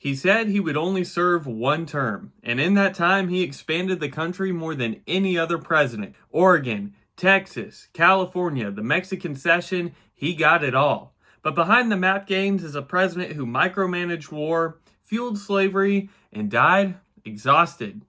He said he would only serve one term, and in that time he expanded the country more than any other president. Oregon, Texas, California, the Mexican Cession, he got it all. But behind the map gains is a president who micromanaged war, fueled slavery, and died exhausted.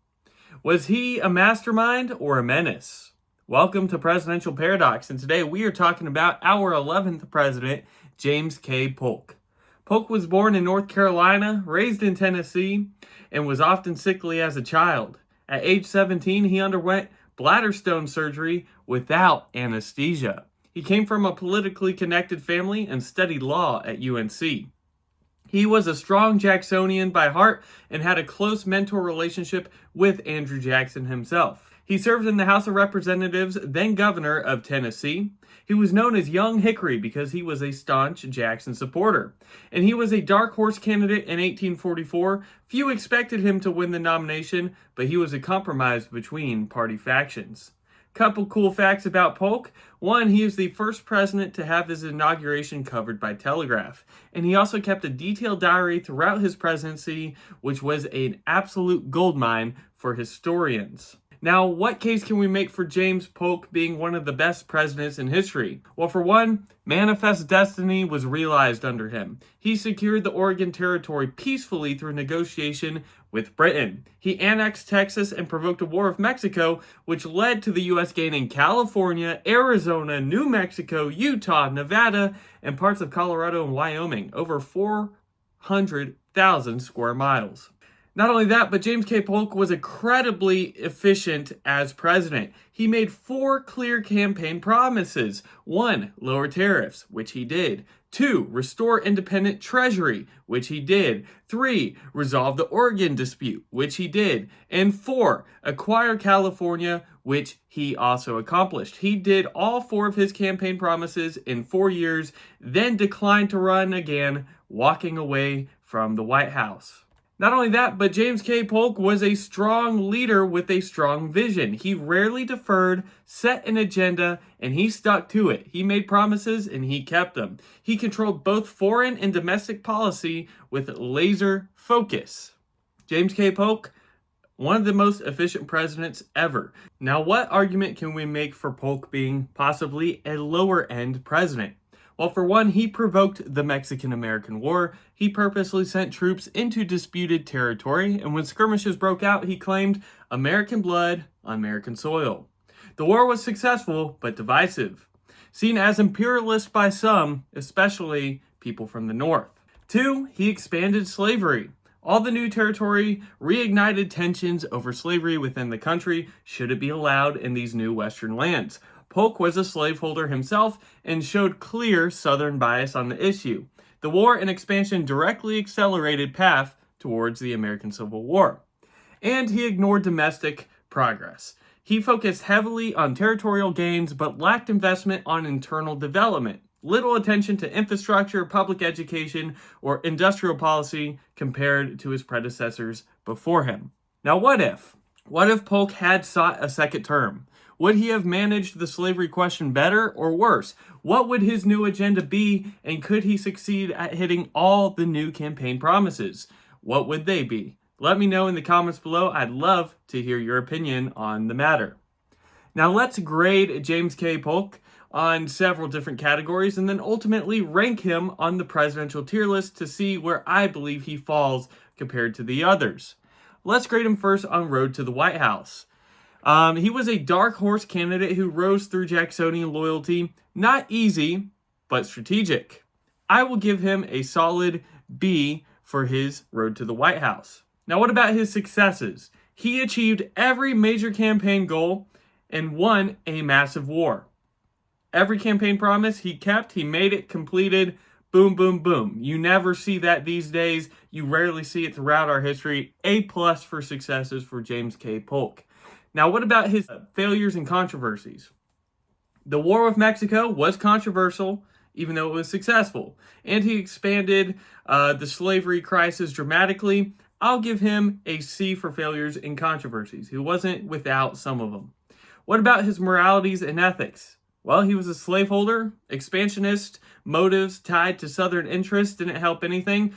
Was he a mastermind or a menace? Welcome to Presidential Paradox, and today we are talking about our 11th president, James K. Polk. Polk was born in North Carolina, raised in Tennessee, and was often sickly as a child. At age 17, he underwent bladder stone surgery without anesthesia. He came from a politically connected family and studied law at UNC. He was a strong Jacksonian by heart and had a close mentor relationship with Andrew Jackson himself. He served in the House of Representatives, then governor of Tennessee. He was known as Young Hickory because he was a staunch Jackson supporter. And he was a dark horse candidate in 1844. Few expected him to win the nomination, but he was a compromise between party factions. Couple cool facts about Polk. One, he is the first president to have his inauguration covered by telegraph. And he also kept a detailed diary throughout his presidency, which was an absolute goldmine for historians. Now, what case can we make for James Polk being one of the best presidents in history? Well, for one, manifest destiny was realized under him. He secured the Oregon Territory peacefully through negotiation with Britain. He annexed Texas and provoked a war with Mexico, which led to the U.S. gaining California, Arizona, New Mexico, Utah, Nevada, and parts of Colorado and Wyoming, over 400,000 square miles. Not only that, but James K. Polk was incredibly efficient as president. He made 4 clear campaign promises. 1, lower tariffs, which he did. 2, restore independent treasury, which he did. 3, resolve the Oregon dispute, which he did. And 4, acquire California, which he also accomplished. He did all 4 of his campaign promises in 4 years, then declined to run again, walking away from the White House. Not only that, but James K. Polk was a strong leader with a strong vision. He rarely deferred, set an agenda, and he stuck to it. He made promises and he kept them. He controlled both foreign and domestic policy with laser focus. James K. Polk, one of the most efficient presidents ever. Now, what argument can we make for Polk being possibly a lower-end president? Well, for one, he provoked the Mexican-American War. He purposely sent troops into disputed territory, and when skirmishes broke out, he claimed American blood on American soil. The war was successful, but divisive, seen as imperialist by some, especially people from the North. 2, he expanded slavery. All the new territory reignited tensions over slavery within the country. Should it be allowed in these new Western lands? Polk was a slaveholder himself and showed clear Southern bias on the issue. The war and expansion directly accelerated path towards the American Civil War. And he ignored domestic progress. He focused heavily on territorial gains but lacked investment on internal development. Little attention to infrastructure, public education, or industrial policy compared to his predecessors before him. Now what if? What if Polk had sought a second term? Would he have managed the slavery question better or worse? What would his new agenda be, and could he succeed at hitting all the new campaign promises? What would they be? Let me know in the comments below. I'd love to hear your opinion on the matter. Now let's grade James K. Polk on several different categories and then ultimately rank him on the presidential tier list to see where I believe he falls compared to the others. Let's grade him first on road to the White House. He was a dark horse candidate who rose through Jacksonian loyalty. Not easy, but strategic. I will give him a solid B for his road to the White House. Now, what about his successes? He achieved every major campaign goal and won a massive war. Every campaign promise he kept, he made it, completed. Boom, boom, boom. You never see that these days. You rarely see it throughout our history. A+ for successes for James K. Polk. Now, what about his failures and controversies? The war with Mexico was controversial, even though it was successful. And he expanded the slavery crisis dramatically. I'll give him a C for failures and controversies. He wasn't without some of them. What about his moralities and ethics? Well, he was a slaveholder, expansionist, motives tied to Southern interests didn't help anything.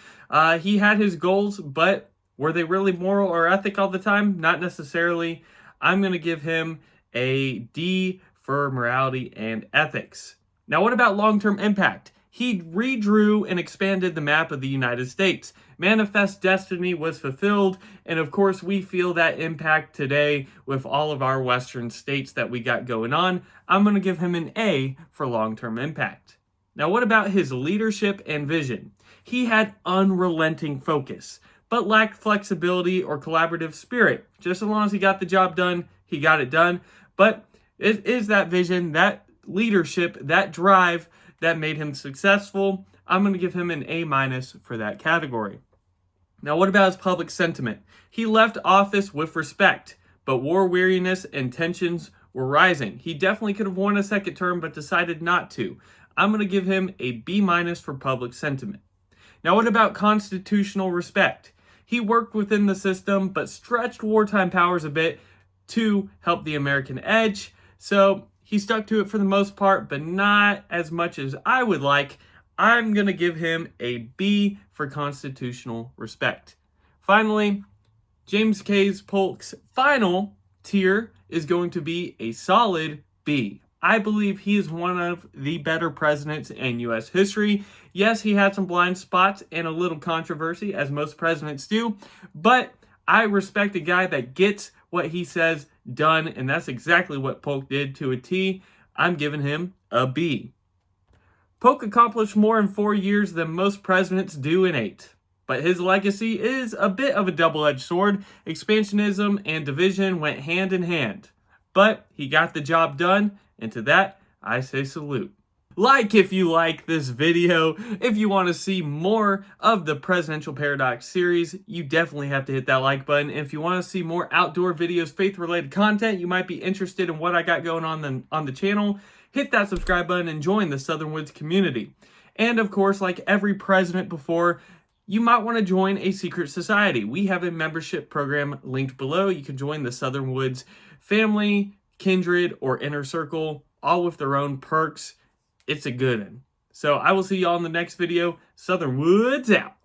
He had his goals, but were they really moral or ethic all the time? Not necessarily. I'm going to give him a D for morality and ethics. Now, what about long-term impact? He redrew and expanded the map of the United States. Manifest destiny was fulfilled, and of course, we feel that impact today with all of our Western states that we got going on. I'm going to give him an A for long-term impact. Now, what about his leadership and vision? He had unrelenting focus, but lacked flexibility or collaborative spirit. Just as long as he got the job done, he got it done. But it is that vision, that leadership, that drive that made him successful. I'm going to give him an A- for that category. Now, what about his public sentiment? He left office with respect, but war weariness and tensions were rising. He definitely could have won a second term, but decided not to. I'm going to give him a B- for public sentiment. Now, what about constitutional respect? He worked within the system, but stretched wartime powers a bit to help the American edge. So he stuck to it for the most part, but not as much as I would like. I'm going to give him a B for constitutional respect. Finally, James K. Polk's final tier is going to be a solid B. I believe he is one of the better presidents in U.S. history. Yes, he had some blind spots and a little controversy, as most presidents do, but I respect a guy that gets what he says done, and that's exactly what Polk did to a T. I'm giving him a B. Polk accomplished more in 4 years than most presidents do in 8. But his legacy is a bit of a double-edged sword. Expansionism and division went hand in hand. But he got the job done, and to that, I say salute. Like if you like this video. If you want to see more of the Presidential Paradox series, you definitely have to hit that like button. And if you want to see more outdoor videos, faith-related content, you might be interested in what I got going on the channel, hit that subscribe button and join the Southern Woods community. And of course, like every president before, you might want to join a secret society. We have a membership program linked below. You can join the Southern Woods family, Kindred, or Inner Circle, all with their own perks. It's a good one. So I will see y'all in the next video. Southern Woods out.